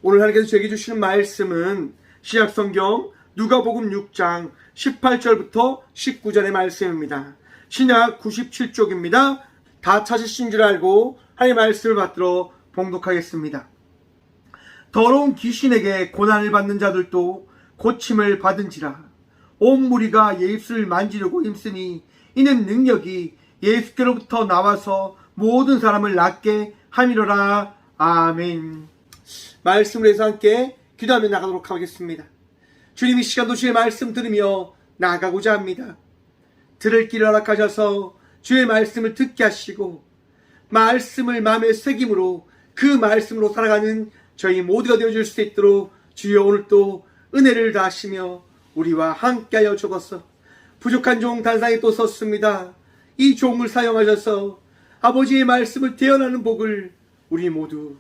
오늘 하나님께서 저에게 주시는 말씀은 신약성경 누가복음 6장 18절부터 19절의 말씀입니다. 신약 97쪽입니다. 다 찾으신 줄 알고 하나님의 말씀을 받들어 봉독하겠습니다. 더러운 귀신에게 고난을 받는 자들도 고침을 받은지라. 온 무리가 예수를 만지려고 힘쓰니 이는 능력이 예수께로부터 나와서 모든 사람을 낫게 함이로라. 아멘. 말씀을 해서 함께 기도하며 나가도록 하겠습니다. 주님이 시간도 주의 말씀 들으며 나가고자 합니다. 들을 길을 허락하셔서 주의 말씀을 듣게 하시고 말씀을 마음에 새김으로 그 말씀으로 살아가는 저희 모두가 되어줄 수 있도록 주여 오늘도 은혜를 다하시며 우리와 함께하여 주옵소서. 부족한 종 단상에 또 섰습니다. 이 종을 사용하셔서 아버지의 말씀을 대언하는 복을 우리 모두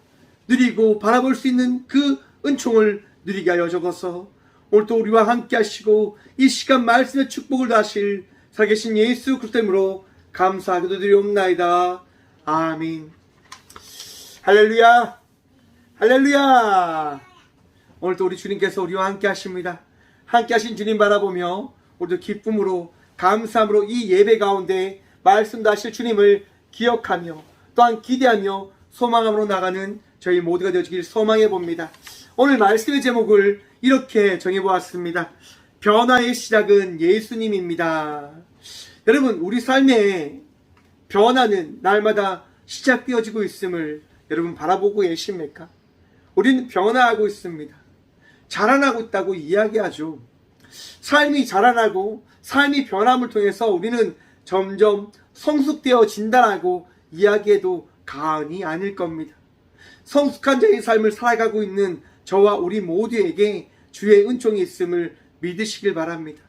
누리고 바라볼 수 있는 그 은총을 누리게 하여 주옵소서. 오늘도 우리와 함께 하시고 이 시간 말씀의 축복을 다하실 살아계신 예수 그리스도 이름으로 감사하기도 드리옵나이다. 아멘. 할렐루야, 할렐루야. 오늘도 우리 주님께서 우리와 함께 하십니다. 함께 하신 주님 바라보며 오늘도 기쁨으로 감사함으로 이 예배 가운데 말씀도 하실 주님을 기억하며 또한 기대하며 소망함으로 나가는 저희 모두가 되어지길 소망해 봅니다. 오늘 말씀의 제목을 이렇게 정해보았습니다. 변화의 시작은 예수님입니다. 여러분, 우리 삶의 변화는 날마다 시작되어지고 있음을 여러분 바라보고 계십니까? 우리는 변화하고 있습니다. 자라나고 있다고 이야기하죠. 삶이 자라나고 삶이 변함을 통해서 우리는 점점 성숙되어진다라고 이야기해도 과언이 아닐 겁니다. 성숙한 자의 삶을 살아가고 있는 저와 우리 모두에게 주의 은총이 있음을 믿으시길 바랍니다.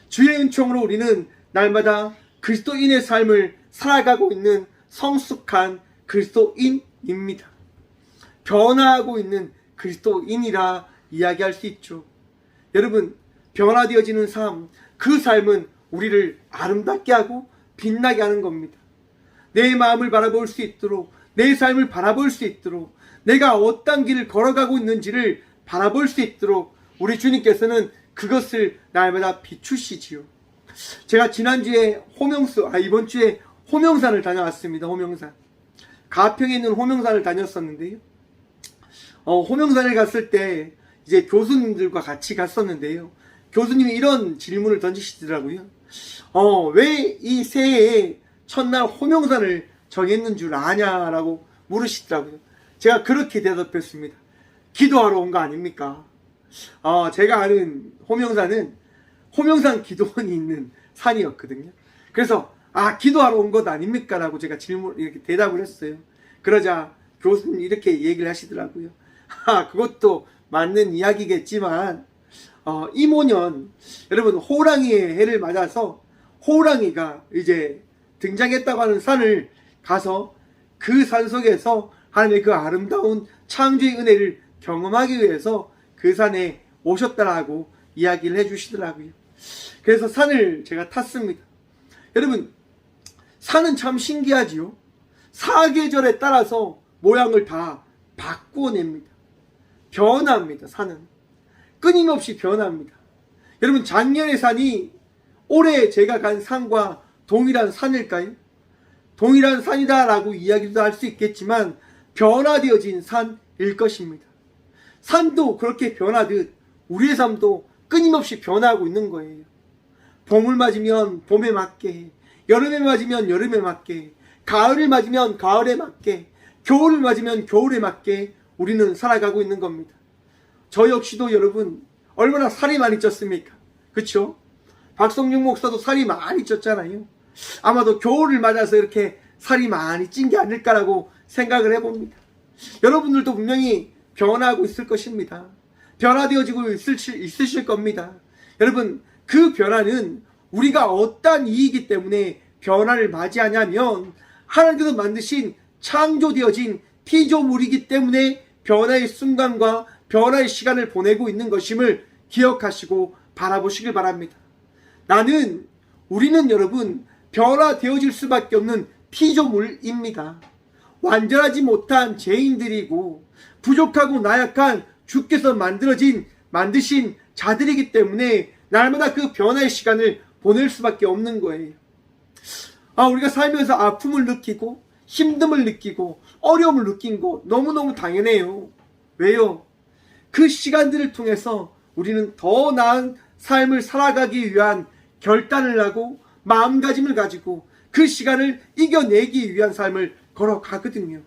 주의 은총으로 우리는 날마다 그리스도인의 삶을 살아가고 있는 성숙한 그리스도인입니다. 변화하고 있는 그리스도인이라 이야기할 수 있죠. 여러분, 변화되어지는 삶, 그 삶은 우리를 아름답게 하고 빛나게 하는 겁니다. 내 마음을 바라볼 수 있도록, 내 삶을 바라볼 수 있도록, 내가 어떤 길을 걸어가고 있는지를 바라볼 수 있도록 우리 주님께서는 그것을 날마다 비추시지요. 제가 지난주에 이번 주에 호명산을 다녀왔습니다. 호명산. 가평에 있는 호명산을 다녔었는데요. 호명산에 갔을 때 이제 교수님들과 같이 갔었는데요. 교수님이 이런 질문을 던지시더라고요. 왜 이 새해에 첫날 호명산을 정했는 줄 아냐라고 물으시더라고요. 제가 그렇게 대답했습니다. 기도하러 온 거 아닙니까? 제가 아는 호명산은 호명산 기도원이 있는 산이었거든요. 그래서 기도하러 온 것 아닙니까? 라고 제가 이렇게 대답을 했어요. 그러자 교수님이 이렇게 얘기를 하시더라고요. 그것도 맞는 이야기겠지만 이모년 여러분 호랑이의 해를 맞아서 호랑이가 이제 등장했다고 하는 산을 가서 그 산 속에서 하나님의 그 아름다운 창조의 은혜를 경험하기 위해서 그 산에 오셨다라고 이야기를 해주시더라고요. 그래서 산을 제가 탔습니다. 여러분, 산은 참 신기하지요. 사계절에 따라서 모양을 다 바꾸어냅니다. 변합니다. 산은 끊임없이 변합니다. 여러분, 작년의 산이 올해 제가 간 산과 동일한 산일까요? 동일한 산이다 라고 이야기도 할 수 있겠지만 변화되어진 산일 것입니다. 산도 그렇게 변하듯 우리의 삶도 끊임없이 변화하고 있는 거예요. 봄을 맞으면 봄에 맞게, 여름에 맞으면 여름에 맞게, 가을을 맞으면 가을에 맞게, 겨울을 맞으면 겨울에 맞게 우리는 살아가고 있는 겁니다. 저 역시도 여러분 얼마나 살이 많이 쪘습니까? 그렇죠? 박성중 목사도 살이 많이 쪘잖아요. 아마도 겨울을 맞아서 이렇게 살이 많이 찐 게 아닐까라고 생각을 해봅니다. 여러분들도 분명히 변화하고 있을 것입니다. 변화되어지고 있으실 겁니다. 여러분, 그 변화는 우리가 어떠한 이익이기 때문에 변화를 맞이하냐면 하나님께서 만드신 창조되어진 피조물이기 때문에 변화의 순간과 변화의 시간을 보내고 있는 것임을 기억하시고 바라보시길 바랍니다. 우리는 여러분 변화되어질 수밖에 없는 피조물입니다. 완전하지 못한 죄인들이고 부족하고 나약한 주께서 만드신 자들이기 때문에 날마다 그 변화의 시간을 보낼 수밖에 없는 거예요. 우리가 살면서 아픔을 느끼고 힘듦을 느끼고 어려움을 느낀 거 너무너무 당연해요. 왜요? 그 시간들을 통해서 우리는 더 나은 삶을 살아가기 위한 결단을 하고 마음가짐을 가지고 그 시간을 이겨내기 위한 삶을 걸어가거든요.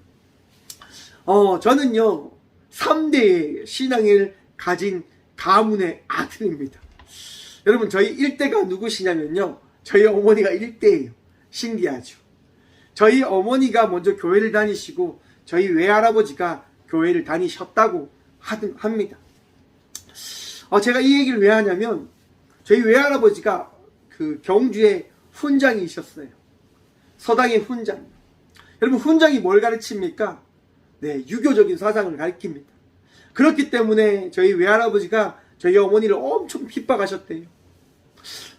저는요 3대의 신앙을 가진 가문의 아들입니다. 여러분, 저희 일대가 누구시냐면요, 저희 어머니가 일대예요. 신기하죠. 저희 어머니가 먼저 교회를 다니시고 저희 외할아버지가 교회를 다니셨다고 합니다. 제가 이 얘기를 왜 하냐면, 저희 외할아버지가 그 경주에 훈장이셨어요. 서당의 훈장. 여러분, 훈장이 뭘 가르칩니까? 네, 유교적인 사상을 가르칩니다. 그렇기 때문에 저희 외할아버지가 저희 어머니를 엄청 핍박하셨대요.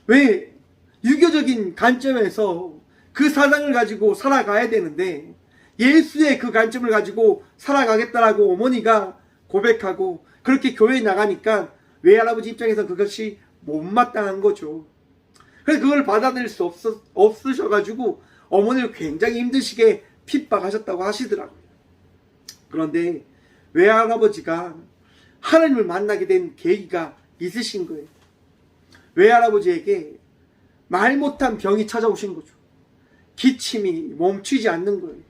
왜? 유교적인 관점에서 그 사상을 가지고 살아가야 되는데 예수의 그 관점을 가지고 살아가겠다라고 어머니가 고백하고 그렇게 교회에 나가니까 외할아버지 입장에서 그것이 못마땅한 거죠. 그래서 그걸 받아들일 수 없으셔가지고 어머니를 굉장히 힘드시게 핍박하셨다고 하시더라고요. 그런데 외할아버지가 하나님을 만나게 된 계기가 있으신 거예요. 외할아버지에게 말 못한 병이 찾아오신 거죠. 기침이 멈추지 않는 거예요.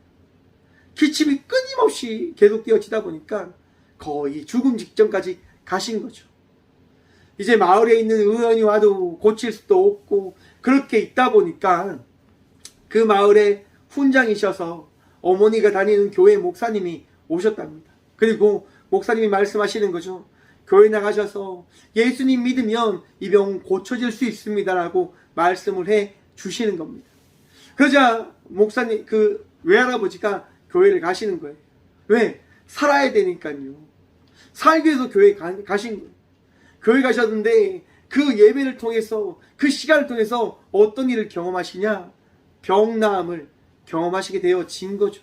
기침이 끊임없이 계속 되어지다 보니까 거의 죽음 직전까지 가신 거죠. 이제 마을에 있는 의원이 와도 고칠 수도 없고 그렇게 있다 보니까 그 마을에 훈장이셔서 어머니가 다니는 교회 목사님이 오셨답니다. 그리고 목사님이 말씀하시는 거죠. 교회 나가셔서 예수님 믿으면 이 병 고쳐질 수 있습니다라고 말씀을 해 주시는 겁니다. 그러자 목사님, 그 외할아버지가 교회를 가시는 거예요. 왜? 살아야 되니까요. 살기 위해서 교회 가신 거예요. 교회 가셨는데 그 예배를 통해서, 그 시간을 통해서 어떤 일을 경험하시냐? 병나음을 경험하시게 되어진 거죠.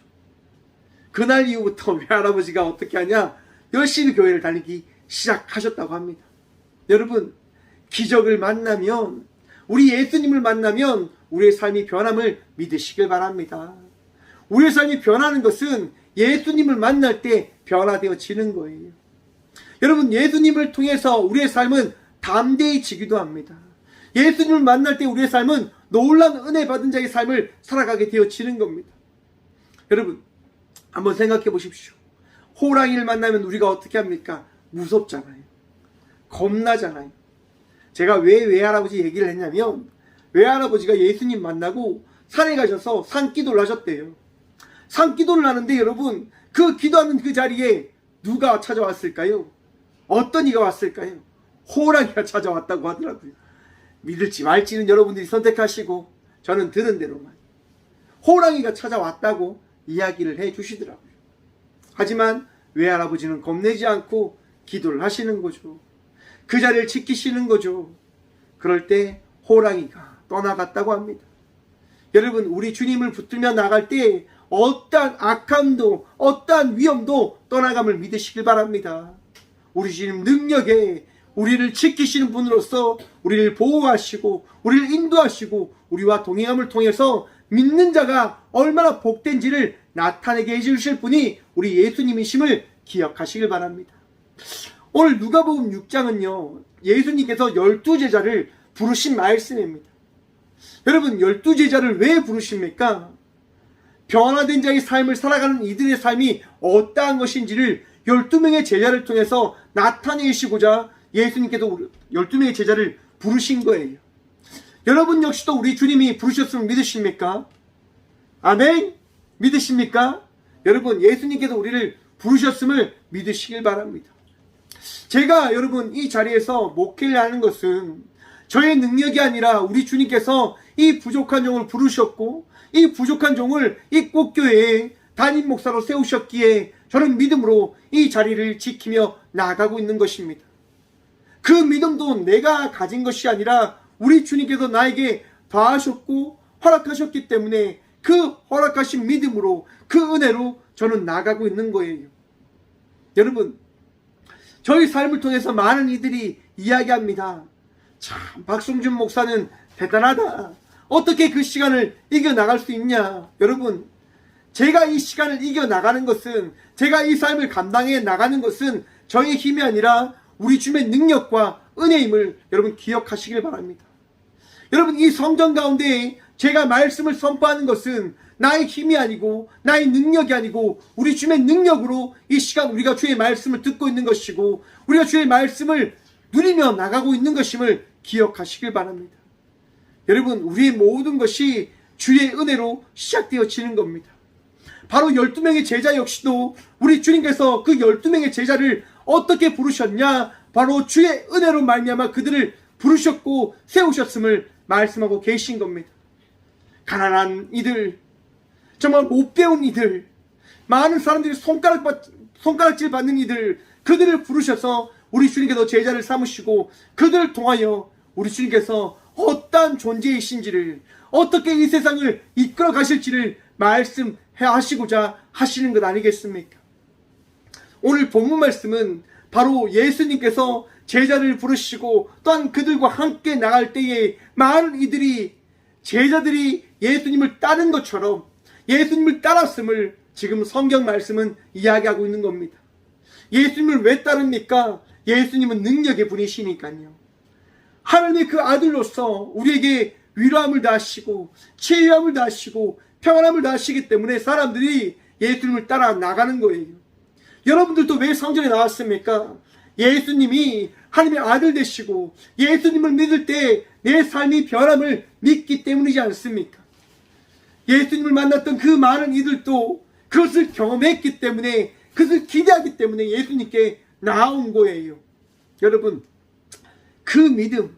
그날 이후부터 외할아버지가 어떻게 하냐? 열심히 교회를 다니기 시작하셨다고 합니다. 여러분, 기적을 만나면, 우리 예수님을 만나면 우리의 삶이 변함을 믿으시길 바랍니다. 우리의 삶이 변하는 것은 예수님을 만날 때 변화되어지는 거예요. 여러분, 예수님을 통해서 우리의 삶은 담대해지기도 합니다. 예수님을 만날 때 우리의 삶은 놀라운 은혜 받은 자의 삶을 살아가게 되어지는 겁니다. 여러분, 한번 생각해 보십시오. 호랑이를 만나면 우리가 어떻게 합니까? 무섭잖아요. 겁나잖아요. 제가 왜 외할아버지 얘기를 했냐면, 외할아버지가 예수님 만나고 산에 가셔서 산기도를 하셨대요. 산기도를 하는데 여러분, 그 기도하는 그 자리에 누가 찾아왔을까요? 어떤 이가 왔을까요? 호랑이가 찾아왔다고 하더라고요. 믿을지 말지는 여러분들이 선택하시고, 저는 들은 대로만 호랑이가 찾아왔다고 이야기를 해 주시더라고요. 하지만 외할아버지는 겁내지 않고 기도를 하시는 거죠. 그 자리를 지키시는 거죠. 그럴 때 호랑이가 떠나갔다고 합니다. 여러분, 우리 주님을 붙들며 나갈 때 어떠한 악함도 어떠한 위험도 떠나감을 믿으시길 바랍니다. 우리 주님 능력에 우리를 지키시는 분으로서 우리를 보호하시고 우리를 인도하시고 우리와 동행함을 통해서 믿는 자가 얼마나 복된지를 나타내게 해주실 분이 우리 예수님이심을 기억하시길 바랍니다. 오늘 누가복음 6장은요, 예수님께서 12제자를 부르신 말씀입니다. 여러분, 12제자를 왜 부르십니까? 변화된 자의 삶을 살아가는 이들의 삶이 어떠한 것인지를 12명의 제자를 통해서 나타내시고자 예수님께서 12명의 제자를 부르신 거예요. 여러분 역시도 우리 주님이 부르셨으면 믿으십니까? 아멘? 믿으십니까? 여러분, 예수님께서 우리를 부르셨음을 믿으시길 바랍니다. 제가 여러분 이 자리에서 목회를 하는 것은 저의 능력이 아니라 우리 주님께서 이 부족한 종을 부르셨고 이 부족한 종을 이 꽃교회에 담임 목사로 세우셨기에 저는 믿음으로 이 자리를 지키며 나아가고 있는 것입니다. 그 믿음도 내가 가진 것이 아니라 우리 주님께서 나에게 더하셨고 허락하셨기 때문에 그 허락하신 믿음으로, 그 은혜로 저는 나아가고 있는 거예요. 여러분, 저희 삶을 통해서 많은 이들이 이야기합니다. 참 박성준 목사는 대단하다. 어떻게 그 시간을 이겨나갈 수 있냐. 여러분, 제가 이 시간을 이겨나가는 것은, 제가 이 삶을 감당해 나가는 것은 저의 힘이 아니라 우리 주님의 능력과 은혜임을 여러분 기억하시길 바랍니다. 여러분, 이 성전 가운데 제가 말씀을 선포하는 것은 나의 힘이 아니고 나의 능력이 아니고 우리 주님의 능력으로 이 시간 우리가 주의 말씀을 듣고 있는 것이고 우리가 주의 말씀을 누리며 나가고 있는 것임을 기억하시길 바랍니다. 여러분, 우리의 모든 것이 주의 은혜로 시작되어지는 겁니다. 바로 12명의 제자 역시도 우리 주님께서 그 12명의 제자를 어떻게 부르셨냐? 바로 주의 은혜로 말미암아 그들을 부르셨고 세우셨음을 말씀하고 계신 겁니다. 가난한 이들, 정말 못 배운 이들, 많은 사람들이 손가락질 받는 이들, 그들을 부르셔서 우리 주님께서 제자를 삼으시고 그들을 통하여 우리 주님께서 어떠한 존재이신지를, 어떻게 이 세상을 이끌어 가실지를 말씀해 하시고자 하시는 것 아니겠습니까? 오늘 본문 말씀은 바로 예수님께서 제자를 부르시고 또한 그들과 함께 나갈 때에 많은 이들이, 제자들이 예수님을 따른 것처럼 예수님을 따랐음을 지금 성경 말씀은 이야기하고 있는 겁니다. 예수님을 왜 따릅니까? 예수님은 능력의 분이시니까요. 하나님의 그 아들로서 우리에게 위로함을 다하시고 치유함을 다하시고 평안함을 다하시기 때문에 사람들이 예수님을 따라 나가는 거예요. 여러분들도 왜 성전에 나왔습니까? 예수님이 하나님의 아들 되시고 예수님을 믿을 때 내 삶이 변함을 믿기 때문이지 않습니까? 예수님을 만났던 그 많은 이들도 그것을 경험했기 때문에, 그것을 기대하기 때문에 예수님께 나온 거예요. 여러분, 그 믿음,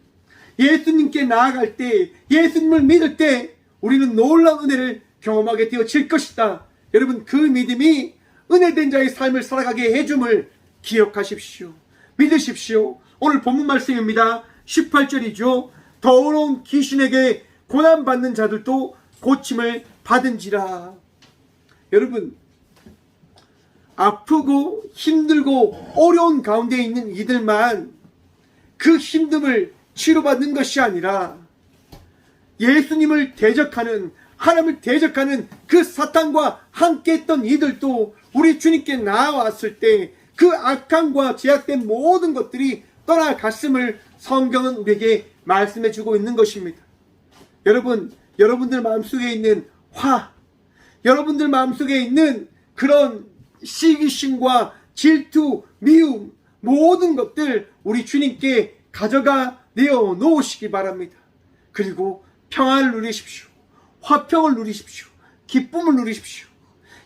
예수님께 나아갈 때, 예수님을 믿을 때 우리는 놀라운 은혜를 경험하게 되어질 것이다. 여러분, 그 믿음이 은혜된 자의 삶을 살아가게 해줌을 기억하십시오. 믿으십시오. 오늘 본문 말씀입니다. 18절이죠. 더러운 귀신에게 고난받는 자들도 고침을 받은지라. 여러분, 아프고 힘들고 어려운 가운데 있는 이들만 그 힘듦을 치료받는 것이 아니라 예수님을 대적하는, 하나님을 대적하는 그 사탄과 함께 했던 이들도 우리 주님께 나아왔을 때 그 악함과 제약된 모든 것들이 떠나갔음을 성경은 우리에게 말씀해 주고 있는 것입니다. 여러분, 여러분들 마음속에 있는 화, 여러분들 마음속에 있는 그런 시기심과 질투, 미움, 모든 것들 우리 주님께 가져가 내어 놓으시기 바랍니다. 그리고 평안을 누리십시오. 화평을 누리십시오. 기쁨을 누리십시오.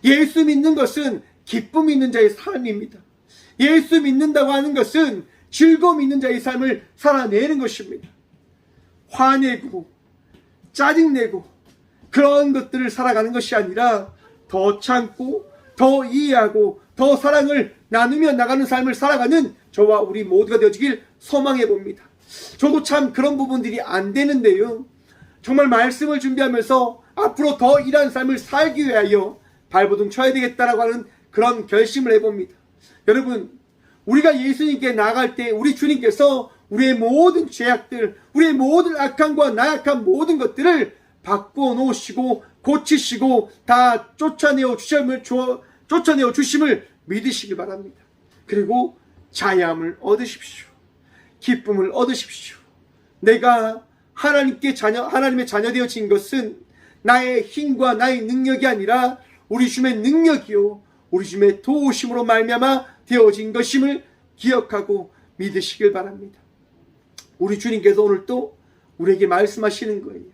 예수 믿는 것은 기쁨 있는 자의 삶입니다. 예수 믿는다고 하는 것은 즐거움 있는 자의 삶을 살아내는 것입니다. 화내고 짜증내고 그런 것들을 살아가는 것이 아니라 더 참고 더 이해하고 더 사랑을 나누며 나가는 삶을 살아가는 저와 우리 모두가 되어지길 소망해 봅니다. 저도 참 그런 부분들이 안 되는데요, 정말 말씀을 준비하면서 앞으로 더 일한 삶을 살기 위하여 발버둥 쳐야 되겠다라고 하는 그런 결심을 해봅니다. 여러분, 우리가 예수님께 나아갈 때 우리 주님께서 우리의 모든 죄악들, 우리의 모든 악함과 나약한 모든 것들을 바꾸어 놓으시고 고치시고 다 쫓아내어 주심을 믿으시기 바랍니다. 그리고 자유함을 얻으십시오. 기쁨을 얻으십시오. 내가 하나님의 자녀 되어진 것은 나의 힘과 나의 능력이 아니라 우리 주님의 능력이요 우리 주님의 도우심으로 말미암아 되어진 것임을 기억하고 믿으시길 바랍니다. 우리 주님께서 오늘 또 우리에게 말씀하시는 거예요.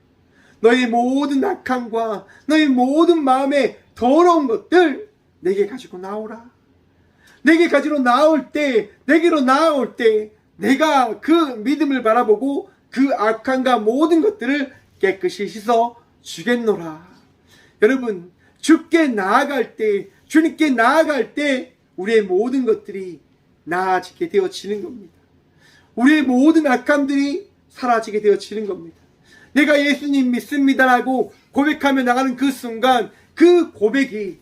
너의 모든 악함과 너의 모든 마음의 더러운 것들 내게 가지고 나오라. 내게 가지고 나올 때, 내게로 나올 때 내가 그 믿음을 바라보고 그 악함과 모든 것들을 깨끗이 씻어 주겠노라. 여러분, 주께 나아갈 때, 주님께 나아갈 때 우리의 모든 것들이 나아지게 되어지는 겁니다. 우리의 모든 악함들이 사라지게 되어지는 겁니다. 내가 예수님 믿습니다라고 고백하며 나가는 그 순간 그 고백이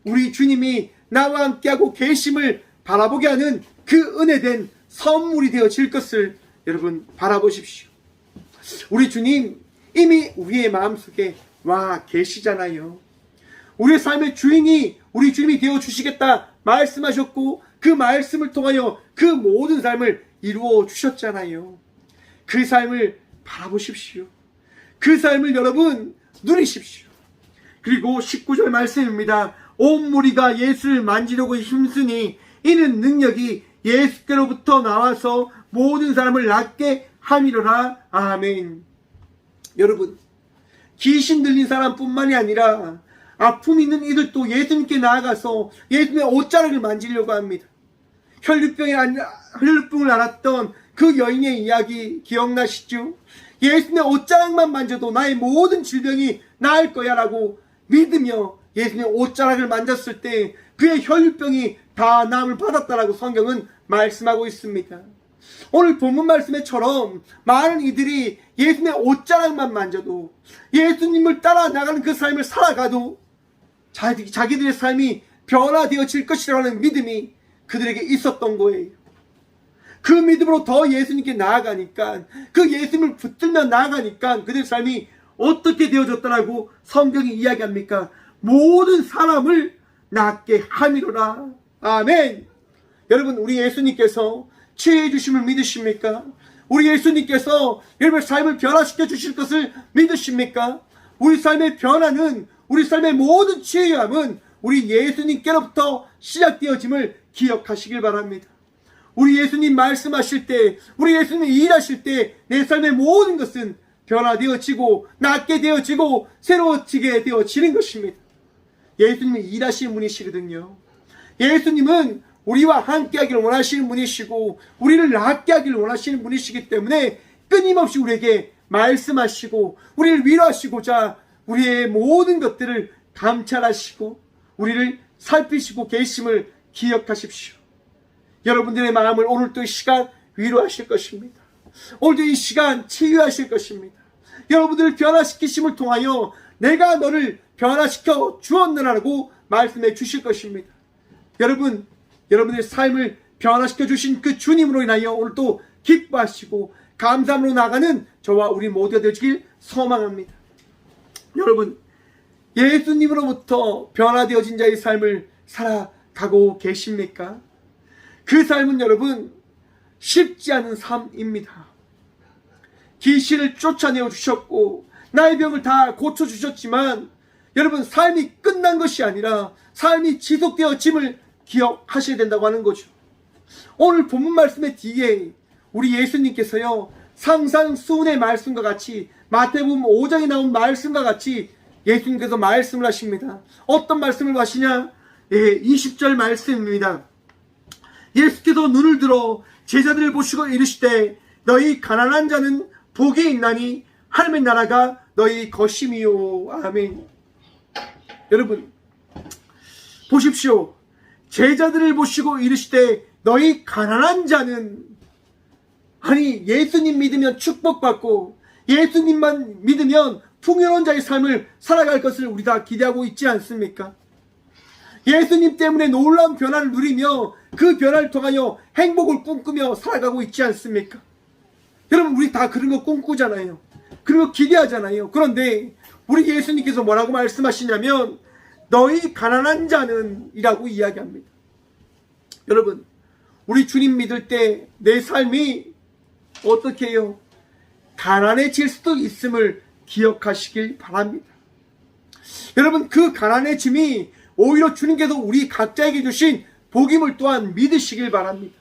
우리 주님이 나와 함께하고 계심을 바라보게 하는 그 은혜된 선물이 되어질 것을 여러분 바라보십시오. 우리 주님 이미 우리의 마음속에 와 계시잖아요. 우리의 삶의 주인이 우리 주님이 되어주시겠다 말씀하셨고 그 말씀을 통하여 그 모든 삶을 이루어 주셨잖아요. 그 삶을 바라보십시오. 그 삶을 여러분 누리십시오. 그리고 19절 말씀입니다. 온 무리가 예수를 만지려고 힘쓰니 이는 능력이 예수께로부터 나와서 모든 사람을 낫게 함이로라. 아멘. 여러분, 귀신 들린 사람뿐만이 아니라 아픔 있는 이들도 예수님께 나아가서 예수님의 옷자락을 만지려고 합니다. 혈류병을 앓았던 그 여인의 이야기 기억나시죠? 예수님의 옷자락만 만져도 나의 모든 질병이 나을 거야 라고 믿으며 예수님의 옷자락을 만졌을 때 그의 혈류병이 다 나음을 받았다라고 성경은 말씀하고 있습니다. 오늘 본문 말씀에처럼 많은 이들이 예수님의 옷자락만 만져도 예수님을 따라 나가는 그 삶을 살아가도 자기들의 삶이 변화되어질 것이라는 믿음이 그들에게 있었던 거예요. 그 믿음으로 더 예수님께 나아가니까 그 예수님을 붙들며 나아가니까 그들의 삶이 어떻게 되어졌다라고 성경이 이야기합니까? 모든 사람을 낫게 함이로라. 아멘. 여러분, 우리 예수님께서 치유해 주심을 믿으십니까? 우리 예수님께서 여러분의 삶을 변화시켜 주실 것을 믿으십니까? 우리 삶의 변화는, 우리 삶의 모든 치유함은 우리 예수님께로부터 시작되어짐을 기억하시길 바랍니다. 우리 예수님 말씀하실 때, 우리 예수님 일하실 때 내 삶의 모든 것은 변화되어지고 낫게 되어지고 새로워지게 되어지는 것입니다. 예수님이 일하시는 분이시거든요. 예수님은 우리와 함께하기를 원하시는 분이시고 우리를 낫게 하기를 원하시는 분이시기 때문에 끊임없이 우리에게 말씀하시고 우리를 위로하시고자 우리의 모든 것들을 감찰하시고 우리를 살피시고 계심을 기억하십시오. 여러분들의 마음을 오늘도 이 시간 위로하실 것입니다. 오늘도 이 시간 치유하실 것입니다. 여러분들을 변화시키심을 통하여 내가 너를 변화시켜 주었느라고 말씀해 주실 것입니다. 여러분, 여러분의 삶을 변화시켜 주신 그 주님으로 인하여 오늘도 기뻐하시고 감사함으로 나가는 저와 우리 모두가 되어지길 소망합니다. 여러분, 예수님으로부터 변화되어진 자의 삶을 살아가고 계십니까? 그 삶은 여러분 쉽지 않은 삶입니다. 귀신을 쫓아내어 주셨고 나의 병을 다 고쳐주셨지만 여러분, 삶이 끝난 것이 아니라 삶이 지속되어짐을 기억하셔야 된다고 하는 거죠. 오늘 본문 말씀의 뒤에 우리 예수님께서요, 상상수훈의 말씀과 같이 마태복음 5장에 나온 말씀과 같이 예수님께서 말씀을 하십니다. 어떤 말씀을 하시냐? 20절 말씀입니다. 예수께서 눈을 들어 제자들을 보시고 이르시되 너희 가난한 자는 복이 있나니 하나님의 나라가 너희 것임이요. 아멘. 여러분 보십시오. 제자들을 보시고 이르시되 너희 가난한 자는, 아니 예수님 믿으면 축복받고 예수님만 믿으면 풍요로운 자의 삶을 살아갈 것을 우리 다 기대하고 있지 않습니까? 예수님 때문에 놀라운 변화를 누리며 그 변화를 통하여 행복을 꿈꾸며 살아가고 있지 않습니까? 여러분, 우리 다 그런 거 꿈꾸잖아요. 그런 거 기대하잖아요. 그런데 우리 예수님께서 뭐라고 말씀하시냐면 너희 가난한 자는 이라고 이야기합니다. 여러분, 우리 주님 믿을 때 내 삶이 어떻게 해요? 가난해질 수도 있음을 기억하시길 바랍니다. 여러분, 그 가난해짐이 오히려 주님께서 우리 각자에게 주신 복임을 또한 믿으시길 바랍니다.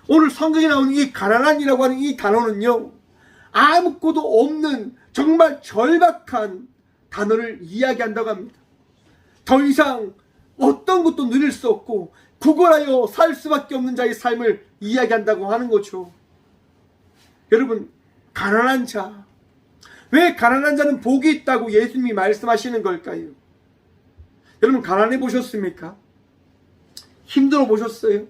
오늘 성경에 나오는 이 가난한이라고 하는 이 단어는요, 아무것도 없는 정말 절박한 단어를 이야기한다고 합니다. 더 이상 어떤 것도 누릴 수 없고 구걸하여 살 수밖에 없는 자의 삶을 이야기한다고 하는 거죠. 여러분, 가난한 자, 왜 가난한 자는 복이 있다고 예수님이 말씀하시는 걸까요? 여러분, 가난해 보셨습니까? 힘들어 보셨어요?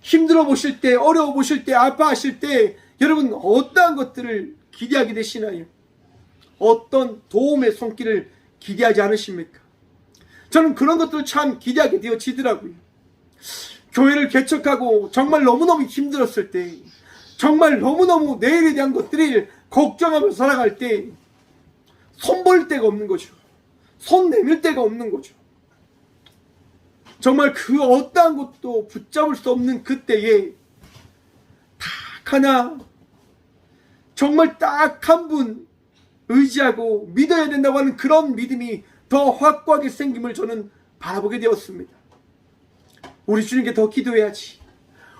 힘들어 보실 때, 어려워 보실 때, 아파하실 때 여러분 어떠한 것들을 기대하게 되시나요? 어떤 도움의 손길을 기대하지 않으십니까? 저는 그런 것들을 참 기대하게 되어지더라고요. 교회를 개척하고 정말 너무너무 힘들었을 때, 정말 너무너무 내일에 대한 것들을 걱정하며 살아갈 때 손볼 데가 없는 거죠. 손 내밀 데가 없는 거죠. 정말 그 어떠한 것도 붙잡을 수 없는 그때에 딱 하나, 정말 딱 한 분 의지하고 믿어야 된다고 하는 그런 믿음이 더 확고하게 생김을 저는 바라보게 되었습니다. 우리 주님께 더 기도해야지.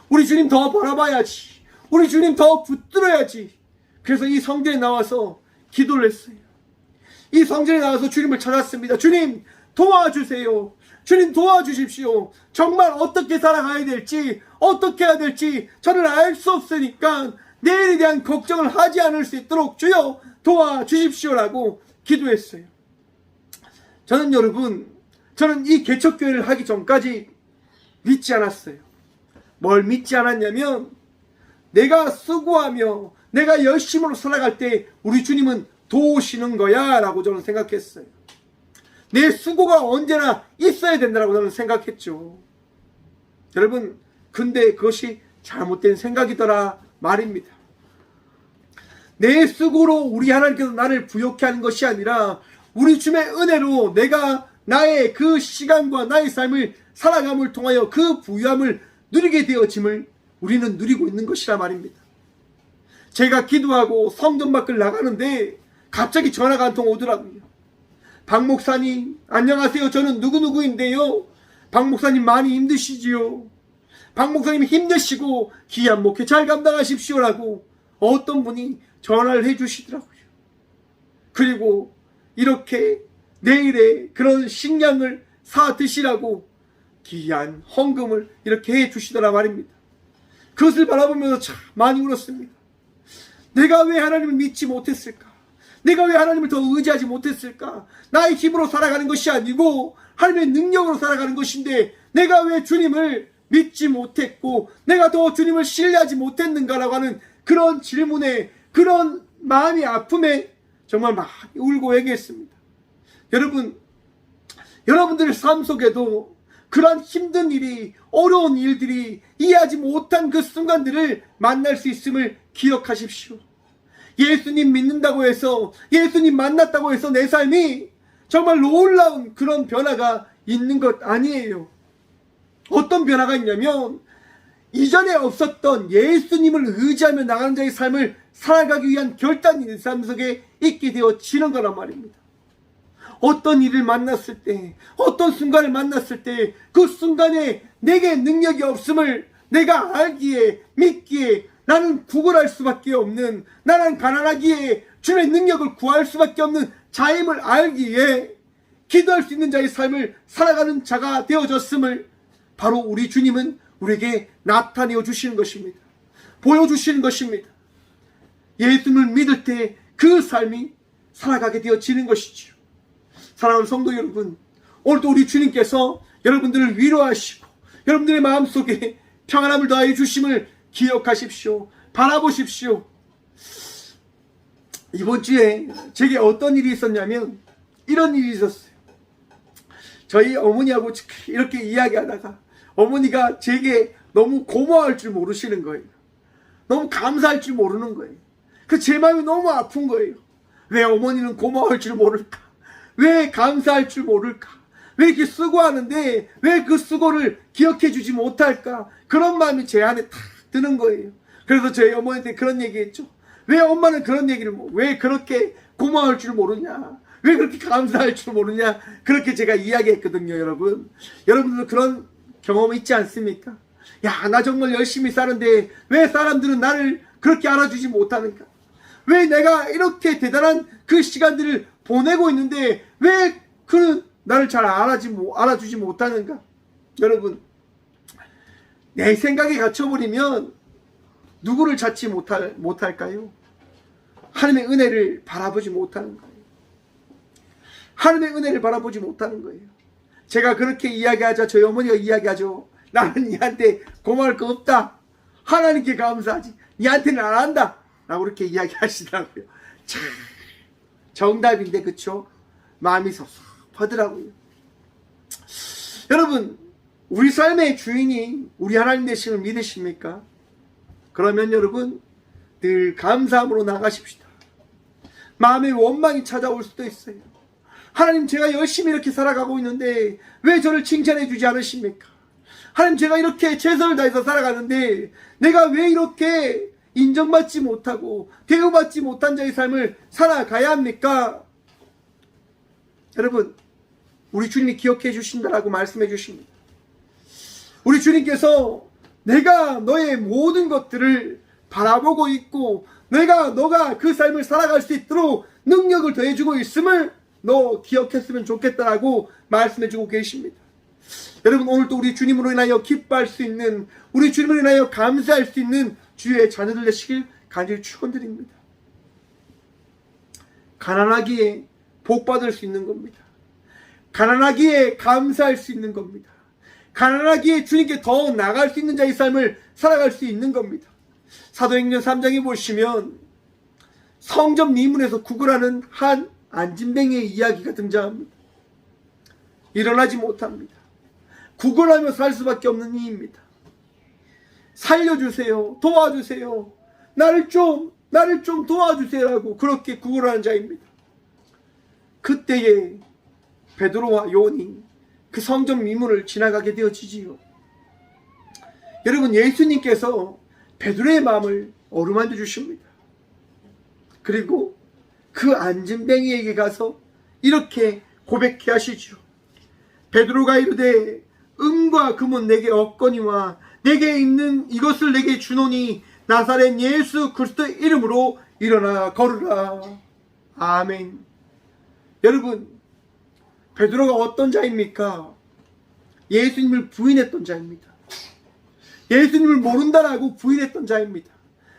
우리 주님 더 바라봐야지. 우리 주님 더 붙들어야지. 그래서 이 성전에 나와서 기도를 했어요. 이 성전에 나와서 주님을 찾았습니다. 주님 도와주세요. 주님 도와주십시오. 정말 어떻게 살아가야 될지, 어떻게 해야 될지 저는 알 수 없으니까 내일에 대한 걱정을 하지 않을 수 있도록 주여 도와주십시오라고 기도했어요. 저는 여러분, 저는 이 개척교회를 하기 전까지 믿지 않았어요. 뭘 믿지 않았냐면, 내가 수고하며 내가 열심으로 살아갈 때 우리 주님은 도우시는 거야 라고 저는 생각했어요. 내 수고가 언제나 있어야 된다고 저는 생각했죠. 여러분, 근데 그것이 잘못된 생각이더라 말입니다. 내 수고로 우리 하나님께서 나를 부욕해 하는 것이 아니라 우리 주님의 은혜로 내가 나의 그 시간과 나의 삶을 살아감을 통하여 그 부유함을 누리게 되어짐을 우리는 누리고 있는 것이라 말입니다. 제가 기도하고 성전 밖을 나가는데 갑자기 전화가 한 통 오더라고요. 박 목사님 안녕하세요. 저는 누구누구인데요. 박 목사님 많이 힘드시지요. 박 목사님 힘내시고 귀한 목회 잘 감당하십시오라고 어떤 분이 전화를 해주시더라고요. 그리고 이렇게 내일의 그런 식량을 사 드시라고 귀한 헌금을 이렇게 해주시더라 말입니다. 그것을 바라보면서 참 많이 울었습니다. 내가 왜 하나님을 믿지 못했을까? 내가 왜 하나님을 더 의지하지 못했을까? 나의 힘으로 살아가는 것이 아니고 하나님의 능력으로 살아가는 것인데 내가 왜 주님을 믿지 못했고 내가 더 주님을 신뢰하지 못했는가라고 하는 그런 질문에, 그런 마음이 아픔에 정말 많이 울고 얘기했습니다. 여러분, 여러분들의 삶 속에도 그러한 힘든 일이, 어려운 일들이, 이해하지 못한 그 순간들을 만날 수 있음을 기억하십시오. 예수님 믿는다고 해서, 예수님 만났다고 해서 내 삶이 정말 놀라운 그런 변화가 있는 것 아니에요. 어떤 변화가 있냐면 이전에 없었던 예수님을 의지하며 나가는 자의 삶을 살아가기 위한 결단이 내 삶 속에 있게 되어지는 거란 말입니다. 어떤 일을 만났을 때, 어떤 순간을 만났을 때 그 순간에 내게 능력이 없음을 내가 알기에, 믿기에, 나는 구걸할 수밖에 없는, 나는 가난하기에 주님의 능력을 구할 수밖에 없는 자임을 알기에 기도할 수 있는 자의 삶을 살아가는 자가 되어졌음을 바로 우리 주님은 우리에게 나타내어 주시는 것입니다. 보여주시는 것입니다. 예수님을 믿을 때 그 삶이 살아가게 되어지는 것이죠. 사랑하는 성도 여러분, 오늘도 우리 주님께서 여러분들을 위로하시고 여러분들의 마음속에 평안함을 더하여 주심을 기억하십시오. 바라보십시오. 이번 주에 제게 어떤 일이 있었냐면 이런 일이 있었어요. 저희 어머니하고 이렇게 이야기하다가 어머니가 제게 너무 고마워할 줄 모르시는 거예요. 너무 감사할 줄 모르는 거예요. 그 제 마음이 너무 아픈 거예요. 왜 어머니는 고마워할 줄 모를까? 왜 감사할 줄 모를까? 왜 이렇게 수고하는데 왜 그 수고를 기억해 주지 못할까? 그런 마음이 제 안에 탁 드는 거예요. 그래서 저희 어머니한테 그런 얘기했죠. 왜 엄마는 그런 얘기를, 왜 그렇게 고마워할 줄 모르냐? 왜 그렇게 감사할 줄 모르냐? 그렇게 제가 이야기했거든요, 여러분. 여러분들도 그런 경험 있지 않습니까? 야, 나 정말 열심히 사는데 왜 사람들은 나를 그렇게 알아주지 못하는가? 왜 내가 이렇게 대단한 그 시간들을 보내고 있는데 왜 그는 나를 잘 알아주지 못하는가? 여러분, 내 생각에 갇혀버리면 누구를 찾지 못할까요? 하나님의 은혜를 바라보지 못하는 거예요. 하나님의 은혜를 바라보지 못하는 거예요. 제가 그렇게 이야기하자 저희 어머니가 이야기하죠. 나는 니한테 고마울 거 없다. 하나님께 감사하지. 니한테는 안 한다. 라고 그렇게 이야기하시더라고요. 참 정답인데 그쵸? 마음이 섭섭하더라고요. 여러분, 우리 삶의 주인이 우리 하나님 되심을 믿으십니까? 그러면 여러분 늘 감사함으로 나가십시다. 마음의 원망이 찾아올 수도 있어요. 하나님, 제가 열심히 이렇게 살아가고 있는데 왜 저를 칭찬해 주지 않으십니까? 하나님, 제가 이렇게 최선을 다해서 살아가는데 내가 왜 이렇게 인정받지 못하고 대우받지 못한 자의 삶을 살아가야 합니까? 여러분, 우리 주님이 기억해 주신다라고 말씀해 주십니다. 우리 주님께서 내가 너의 모든 것들을 바라보고 있고 너가 그 삶을 살아갈 수 있도록 능력을 더해주고 있음을 너 기억했으면 좋겠다라고 말씀해주고 계십니다. 여러분, 오늘도 우리 주님으로 인하여 기뻐할 수 있는, 우리 주님으로 인하여 감사할 수 있는 주의 자녀들 되시길 간절히 축원드립니다. 가난하기에 복받을 수 있는 겁니다. 가난하기에 감사할 수 있는 겁니다. 가난하기에 주님께 더 나아갈 수 있는 자의 삶을 살아갈 수 있는 겁니다. 사도행전 3장에 보시면 성전 미문에서 구걸하는 한 안진뱅이의 이야기가 등장합니다. 일어나지 못합니다. 구걸하며 살 수밖에 없는 이입니다. 살려주세요. 도와주세요. 나를 좀 도와주세요라고 그렇게 구걸하는 자입니다. 그때에 베드로와 요한이 그 성전 미문을 지나가게 되어지지요. 여러분, 예수님께서 베드로의 마음을 어루만져 주십니다. 그리고 그 안진뱅이에게 가서 이렇게 고백해 하시죠. 베드로가 이르되 은과 금은 내게 없거니와 내게 있는 이것을 내게 주노니 나사렛 예수 그리스도의 이름으로 일어나 걸으라. 아멘. 여러분, 베드로가 어떤 자입니까? 예수님을 부인했던 자입니다. 예수님을 모른다라고 부인했던 자입니다.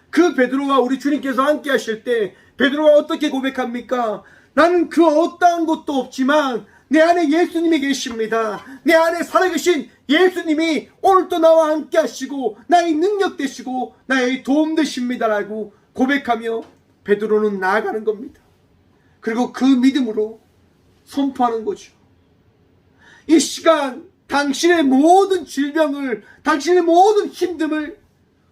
그 베드로와 우리 주님께서 함께 하실 때 베드로가 어떻게 고백합니까? 나는 그 어떠한 것도 없지만 내 안에 예수님이 계십니다. 내 안에 살아계신 예수님이 오늘도 나와 함께 하시고 나의 능력 되시고 나의 도움 되십니다라고 고백하며 베드로는 나아가는 겁니다. 그리고 그 믿음으로 선포하는 거죠. 이 시간 당신의 모든 질병을, 당신의 모든 힘듦을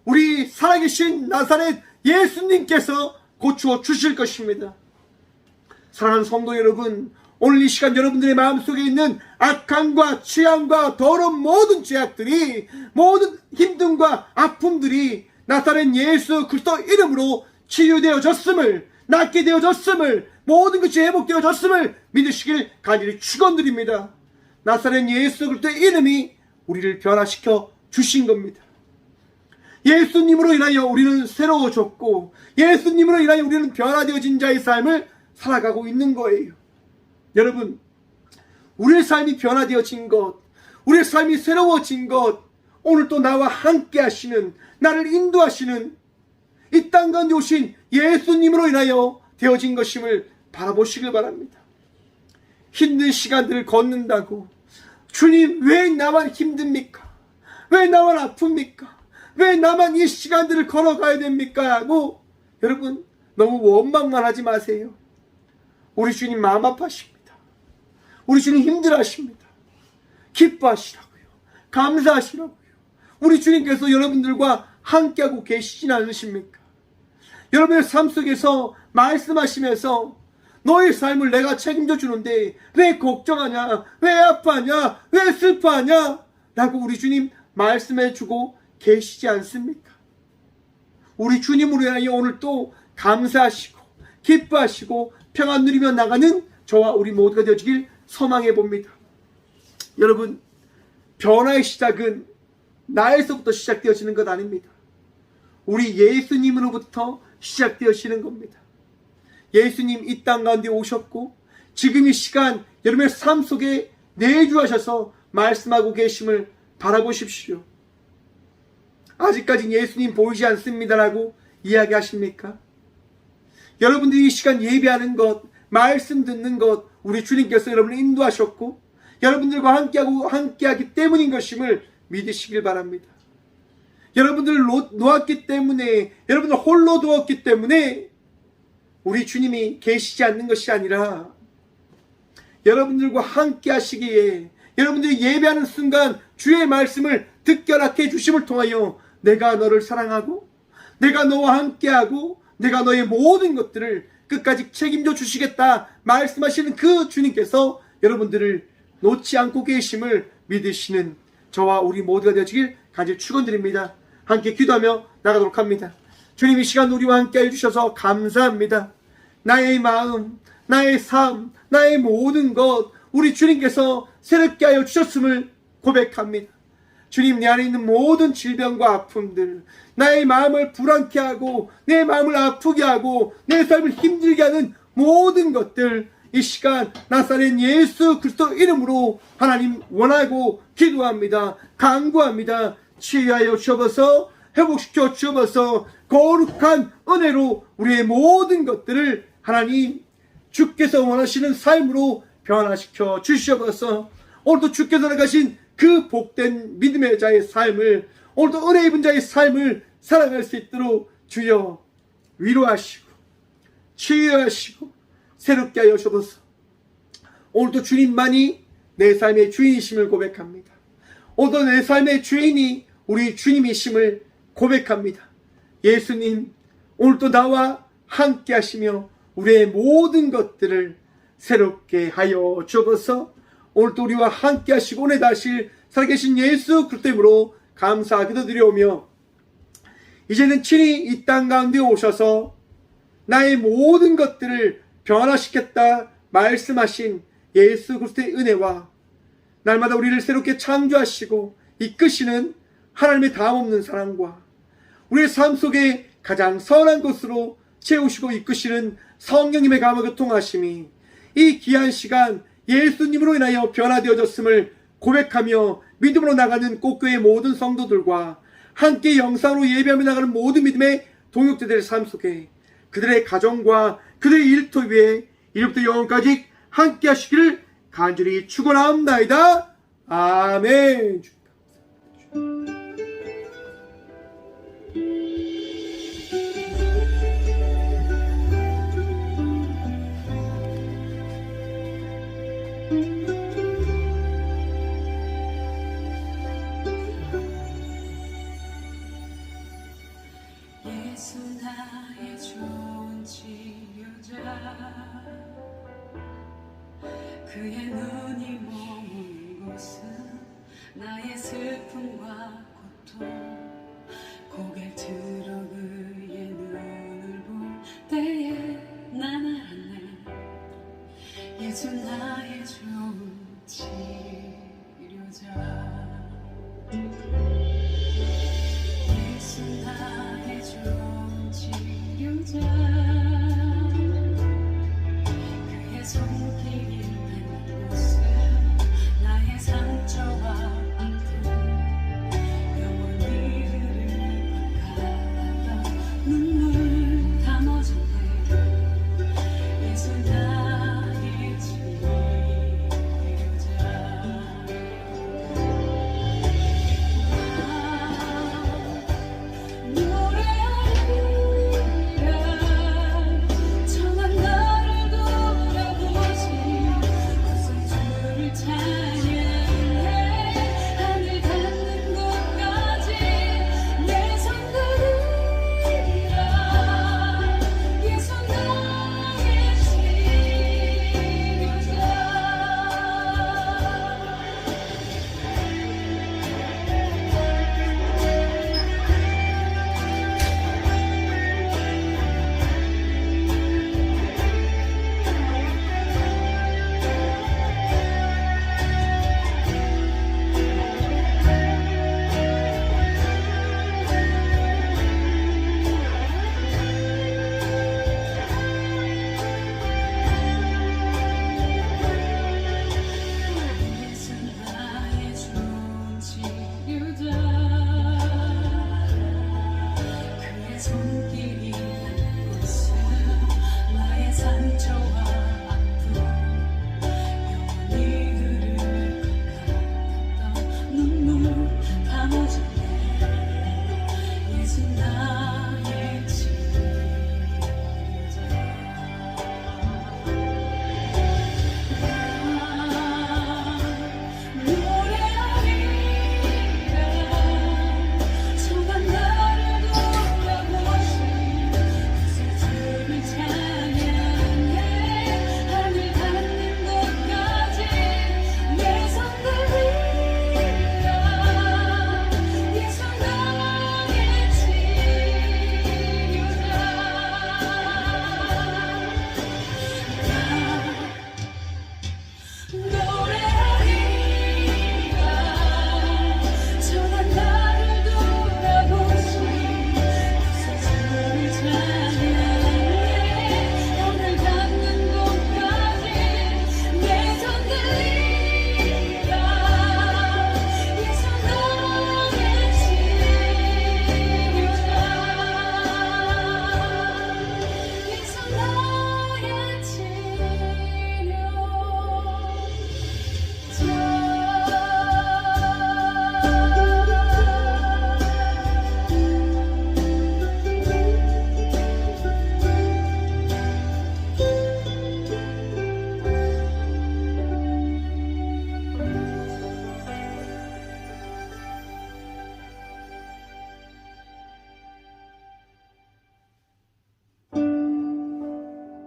우리 살아계신 나사렛 예수님께서 고쳐 주실 것입니다. 사랑하는 성도 여러분, 오늘 이 시간 여러분들의 마음속에 있는 악함과 취함과 더러운 모든 죄악들이, 모든 힘듦과 아픔들이 나사렛 예수 그리스도 이름으로 치유되어졌음을, 낫게 되어졌음을, 모든 것이 회복되어졌음을 믿으시길 간절히 축원드립니다. 나사렛 예수 그리스도의 이름이 우리를 변화시켜 주신 겁니다. 예수님으로 인하여 우리는 새로워졌고 예수님으로 인하여 우리는 변화되어진 자의 삶을 살아가고 있는 거예요. 여러분, 우리의 삶이 변화되어진 것, 우리의 삶이 새로워진 것, 오늘 또 나와 함께 하시는, 나를 인도하시는 이 땅 가운데 오신 예수님으로 인하여 되어진 것임을 바라보시길 바랍니다. 힘든 시간들을 걷는다고 주님, 왜 나만 힘듭니까? 왜 나만 아픕니까? 왜 나만 이 시간들을 걸어가야 됩니까? 하고 여러분, 너무 원망만 하지 마세요. 우리 주님 마음 아파하십니다. 우리 주님 힘들어하십니다. 기뻐하시라고요. 감사하시라고요. 우리 주님께서 여러분들과 함께하고 계시진 않으십니까? 여러분의 삶 속에서 말씀하시면서 너의 삶을 내가 책임져 주는데 왜 걱정하냐, 왜 아파하냐, 왜 슬퍼하냐 라고 우리 주님 말씀해 주고 계시지 않습니까? 우리 주님으로 인하여 오늘 또 감사하시고 기뻐하시고 평안 누리며 나가는 저와 우리 모두가 되어지길 소망해 봅니다. 여러분, 변화의 시작은 나에서부터 시작되어지는 것 아닙니다. 우리 예수님으로부터 시작되어지는 겁니다. 예수님 이 땅 가운데 오셨고 지금 이 시간 여러분의 삶 속에 내주하셔서 말씀하고 계심을 바라보십시오. 아직까지 예수님 보이지 않습니다라고 이야기하십니까? 여러분들이 이 시간 예배하는 것, 말씀 듣는 것, 우리 주님께서 여러분을 인도하셨고 여러분들과 함께하기 때문인 것임을 믿으시길 바랍니다. 여러분들을 놓았기 때문에, 여러분들 홀로 두었기 때문에 우리 주님이 계시지 않는 것이 아니라 여러분들과 함께 하시기에, 여러분들이 예배하는 순간 주의 말씀을 듣게 허락해 주심을 통하여 내가 너를 사랑하고 내가 너와 함께하고 내가 너의 모든 것들을 끝까지 책임져 주시겠다 말씀하시는 그 주님께서 여러분들을 놓지 않고 계심을 믿으시는 저와 우리 모두가 되어지길 간절히 축원드립니다. 함께 기도하며 나가도록 합니다. 주님, 이 시간 우리와 함께 해주셔서 감사합니다. 나의 마음, 나의 삶, 나의 모든 것 우리 주님께서 새롭게 하여 주셨음을 고백합니다. 주님, 내 안에 있는 모든 질병과 아픔들, 나의 마음을 불안케 하고 내 마음을 아프게 하고 내 삶을 힘들게 하는 모든 것들 이 시간 나사렛 예수 그리스도 이름으로 하나님 원하고 기도합니다. 간구합니다. 치유하여 주옵소서, 회복시켜 주옵소서, 거룩한 은혜로 우리의 모든 것들을 하나님 주께서 원하시는 삶으로 변화시켜 주시옵소서. 오늘도 주께서 나가신 그 복된 믿음의 자의 삶을, 오늘도 은혜 입은 자의 삶을 살아갈 수 있도록 주여 위로하시고 치유하시고 새롭게 하여 주옵소서. 오늘도 주님만이 내 삶의 주인이심을 고백합니다. 오늘도 내 삶의 주인이 우리 주님이심을 고백합니다. 예수님, 오늘도 나와 함께 하시며 우리의 모든 것들을 새롭게 하여 주옵소서. 오늘도 우리와 함께 하시고 오늘 다시 살아계신 예수 그리스도 이름으로 감사 기도드리오며, 이제는 친히 이 땅 가운데 오셔서 나의 모든 것들을 변화시켰다 말씀하신 예수 그리스도의 은혜와 날마다 우리를 새롭게 창조하시고 이끄시는 하나님의 다함없는 사랑과 우리의 삶 속에 가장 선한 것으로 채우시고 이끄시는 성령님의 감화 교통하심이 이 귀한 시간 예수님으로 인하여 변화되어졌음을 고백하며 믿음으로 나가는 꽃교회 모든 성도들과 함께 영상으로 예배하며 나가는 모든 믿음의 동역자들의 삶 속에 그들의 가정과 그들의 일터 위에 이제부터 영원까지 함께 하시기를 간절히 축원하옵나이다. 아멘. 예수 나의 좋은 치료자, 그의 눈이 머무는 곳은 나의